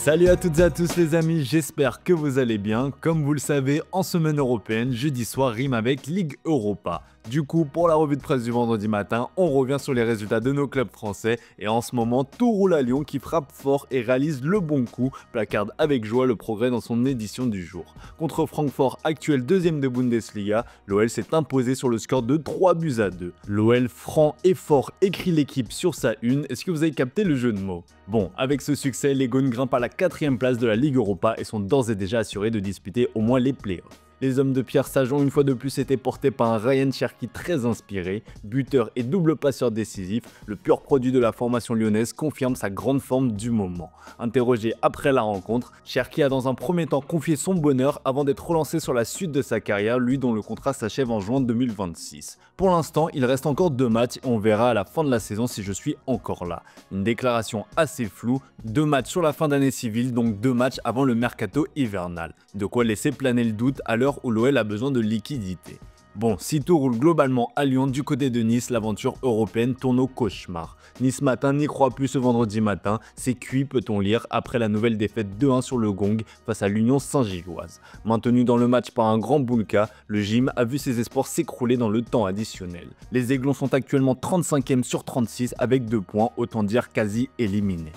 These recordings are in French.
Salut à toutes et à tous les amis, j'espère que vous allez bien. Comme vous le savez, en semaine européenne, jeudi soir rime avec Ligue Europa. Du coup, pour la revue de presse du vendredi matin, on revient sur les résultats de nos clubs français et en ce moment, tout roule à Lyon qui frappe fort et réalise le bon coup, placarde avec joie le progrès dans son édition du jour. Contre Francfort, actuel deuxième de Bundesliga, l'OL s'est imposé sur le score de 3-2. L'OL franc et fort écrit l'équipe sur sa une, est-ce que vous avez capté le jeu de mots? Bon, avec ce succès, les Gones grimpent à la 4ème place de la Ligue Europa et sont d'ores et déjà assurés de disputer au moins les playoffs. Les hommes de Pierre Sage ont une fois de plus été portés par un Ryan Cherki très inspiré, buteur et double passeur décisif, le pur produit de la formation lyonnaise confirme sa grande forme du moment. Interrogé après la rencontre, Cherki a dans un premier temps confié son bonheur avant d'être relancé sur la suite de sa carrière, lui dont le contrat s'achève en juin 2026. Pour l'instant, il reste encore 2 matchs et on verra à la fin de la saison si je suis encore là. Une déclaration assez floue, 2 matchs sur la fin d'année civile, donc 2 matchs avant le mercato hivernal. De quoi laisser planer le doute à l'heure où l'OL a besoin de liquidité. Bon, si tout roule globalement à Lyon, du côté de Nice, l'aventure européenne tourne au cauchemar. Nice matin n'y croit plus ce vendredi matin, c'est cuit peut-on lire après la nouvelle défaite 2-1 sur le Gong face à l'Union Saint-Gilloise. Maintenu dans le match par un grand Boulka, le gym a vu ses espoirs s'écrouler dans le temps additionnel. Les Aiglons sont actuellement 35e sur 36 avec 2 points, autant dire quasi éliminés.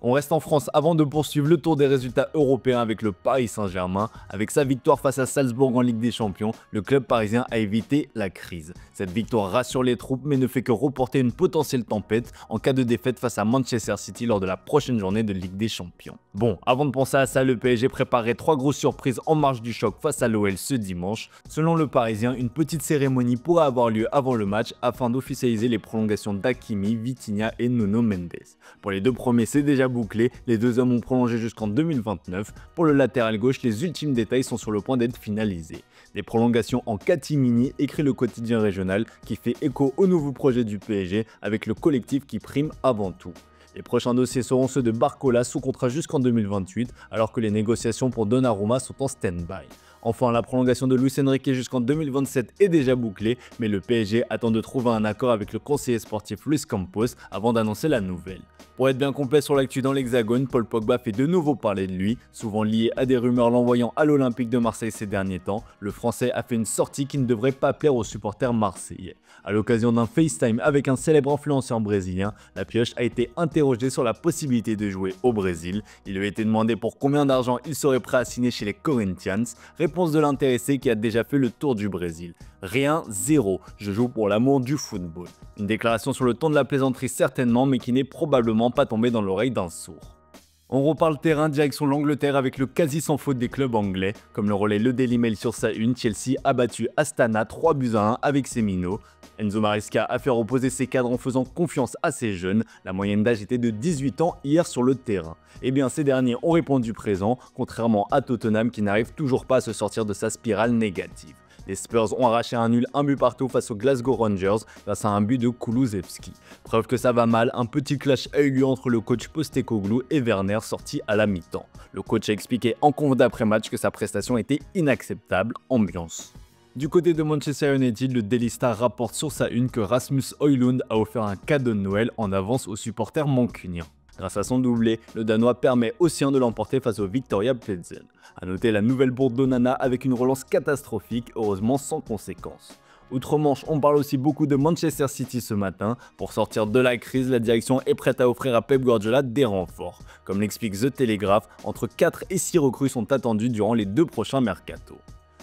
On reste en France avant de poursuivre le tour des résultats européens avec le Paris Saint-Germain. Avec sa victoire face à Salzbourg en Ligue des Champions, le club parisien a évité la crise. Cette victoire rassure les troupes mais ne fait que reporter une potentielle tempête en cas de défaite face à Manchester City lors de la prochaine journée de Ligue des Champions. Bon, avant de penser à ça, le PSG préparait 3 grosses surprises en marge du choc face à l'OL ce dimanche. Selon le Parisien, une petite cérémonie pourrait avoir lieu avant le match afin d'officialiser les prolongations d'Hakimi, Vitinha et Nuno Mendes. Pour les deux premiers, c'est déjà bouclé, les deux hommes ont prolongé jusqu'en 2029. Pour le latéral gauche, les ultimes détails sont sur le point d'être finalisés. Des prolongations en catimini, écrit le quotidien régional, qui fait écho au nouveau projet du PSG avec le collectif qui prime avant tout. Les prochains dossiers seront ceux de Barcola sous contrat jusqu'en 2028, alors que les négociations pour Donnarumma sont en stand-by. Enfin, la prolongation de Luis Enrique jusqu'en 2027 est déjà bouclée, mais le PSG attend de trouver un accord avec le conseiller sportif Luis Campos avant d'annoncer la nouvelle. Pour être bien complet sur l'actu dans l'Hexagone, Paul Pogba fait de nouveau parler de lui, souvent lié à des rumeurs l'envoyant à l'Olympique de Marseille ces derniers temps. Le Français a fait une sortie qui ne devrait pas plaire aux supporters marseillais. À l'occasion d'un FaceTime avec un célèbre influenceur brésilien, la pioche a été interrogé sur la possibilité de jouer au Brésil. Il lui a été demandé pour combien d'argent il serait prêt à signer chez les Corinthians. Réponse de l'intéressé qui a déjà fait le tour du Brésil. Rien, zéro, je joue pour l'amour du football. Une déclaration sur le ton de la plaisanterie certainement, mais qui n'est probablement pas tombée dans l'oreille d'un sourd. On reparle terrain direction l'Angleterre avec le quasi sans faute des clubs anglais. Comme le relaie le Daily Mail sur sa une, Chelsea a battu Astana 3-1 avec ses minots. Enzo Maresca a fait reposer ses cadres en faisant confiance à ses jeunes. La moyenne d'âge était de 18 ans hier sur le terrain. Eh bien, ces derniers ont répondu présent, contrairement à Tottenham qui n'arrive toujours pas à se sortir de sa spirale négative. Les Spurs ont arraché un nul 1 but partout face aux Glasgow Rangers grâce à un but de Kulusevski. Preuve que ça va mal, un petit clash a eu lieu entre le coach Postecoglou et Werner sorti à la mi-temps. Le coach a expliqué en conf d'après-match que sa prestation était inacceptable, ambiance. Du côté de Manchester United, le Daily Star rapporte sur sa une que Rasmus Højlund a offert un cadeau de Noël en avance aux supporters mancuniens. Grâce à son doublé, le Danois permet aux siens de l'emporter face au Victoria Plzen. A noter la nouvelle bourde d'Onana avec une relance catastrophique, heureusement sans conséquence. Outre-Manche, on parle aussi beaucoup de Manchester City ce matin. Pour sortir de la crise, la direction est prête à offrir à Pep Guardiola des renforts. Comme l'explique The Telegraph, entre 4 et 6 recrues sont attendues durant les 2 prochains mercatos.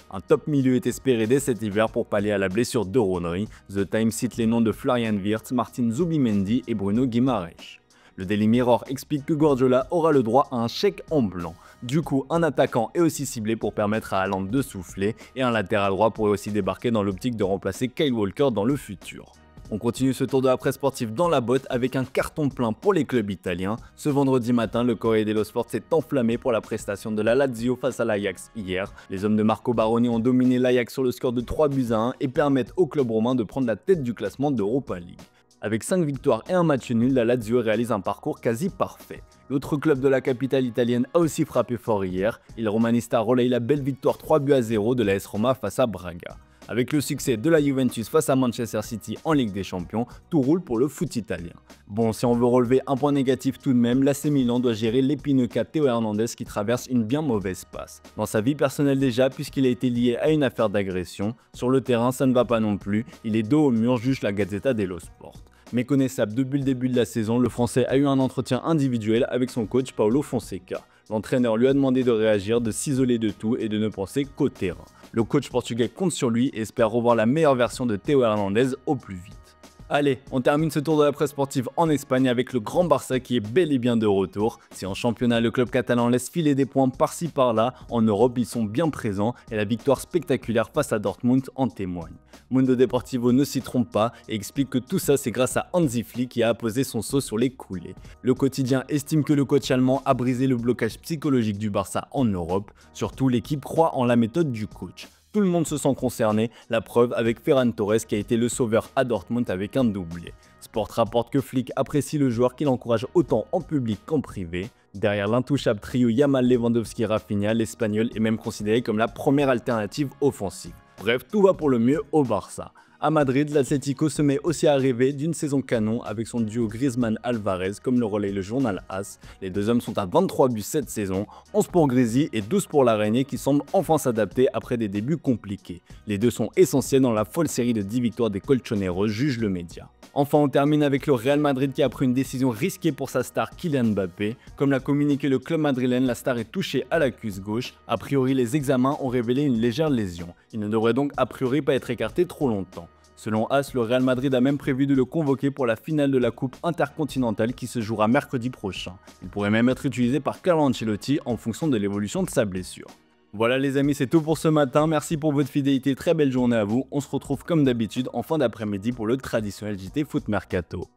Un top milieu est espéré dès cet hiver pour pallier à la blessure de Rodri. The Times cite les noms de Florian Wirtz, Martin Zubimendi et Bruno Guimaraes. Le Daily Mirror explique que Guardiola aura le droit à un chèque en blanc. Du coup, un attaquant est aussi ciblé pour permettre à Haaland de souffler et un latéral droit pourrait aussi débarquer dans l'optique de remplacer Kyle Walker dans le futur. On continue ce tour de la presse sportive dans la botte avec un carton plein pour les clubs italiens. Ce vendredi matin, le Corriere dello Sport s'est enflammé pour la prestation de la Lazio face à l'Ajax hier. Les hommes de Marco Baroni ont dominé l'Ajax sur le score de 3-1 et permettent au club romain de prendre la tête du classement d'Europa League. Avec 5 victoires et un match nul, la Lazio réalise un parcours quasi parfait. L'autre club de la capitale italienne a aussi frappé fort hier. Il Romanista relaye la belle victoire 3-0 de la AS Roma face à Braga. Avec le succès de la Juventus face à Manchester City en Ligue des Champions, tout roule pour le foot italien. Bon, si on veut relever un point négatif tout de même, l'AC Milan doit gérer l'épineux cas Théo Hernandez qui traverse une bien mauvaise passe. Dans sa vie personnelle déjà, puisqu'il a été lié à une affaire d'agression, sur le terrain ça ne va pas non plus, il est dos au mur, juge la Gazzetta dello Sport. Méconnaissable depuis le début de la saison, le Français a eu un entretien individuel avec son coach Paulo Fonseca. L'entraîneur lui a demandé de réagir, de s'isoler de tout et de ne penser qu'au terrain. Le coach portugais compte sur lui et espère revoir la meilleure version de Théo Hernandez au plus vite. Allez, on termine ce tour de la presse sportive en Espagne avec le Grand Barça qui est bel et bien de retour. Si en championnat le club catalan laisse filer des points par-ci par-là, en Europe ils sont bien présents et la victoire spectaculaire face à Dortmund en témoigne. Mundo Deportivo ne s'y trompe pas et explique que tout ça c'est grâce à Hansi Flick qui a apposé son sceau sur les coulées. Le quotidien estime que le coach allemand a brisé le blocage psychologique du Barça en Europe, surtout l'équipe croit en la méthode du coach. Tout le monde se sent concerné, la preuve avec Ferran Torres qui a été le sauveur à Dortmund avec un doublé. Sport rapporte que Flick apprécie le joueur qu'il encourage autant en public qu'en privé. Derrière l'intouchable trio Yamal, Lewandowski, Rafinha, l'Espagnol est même considéré comme la première alternative offensive. Bref, tout va pour le mieux au Barça. À Madrid, l'Atlético se met aussi à rêver d'une saison canon avec son duo Griezmann-Alvarez comme le relaye le journal AS. Les deux hommes sont à 23 buts cette saison, 11 pour Grisi et 12 pour l'Araignée qui semble enfin s'adapter après des débuts compliqués. Les deux sont essentiels dans la folle série de 10 victoires des Colchoneros, juge le média. Enfin, on termine avec le Real Madrid qui a pris une décision risquée pour sa star Kylian Mbappé. Comme l'a communiqué le club madrilène, la star est touchée à la cuisse gauche. A priori, les examens ont révélé une légère lésion. Il ne devrait donc a priori pas être écarté trop longtemps. Selon AS, le Real Madrid a même prévu de le convoquer pour la finale de la Coupe intercontinentale qui se jouera mercredi prochain. Il pourrait même être utilisé par Carlo Ancelotti en fonction de l'évolution de sa blessure. Voilà les amis, c'est tout pour ce matin, merci pour votre fidélité, très belle journée à vous, on se retrouve comme d'habitude en fin d'après-midi pour le traditionnel JT Foot Mercato.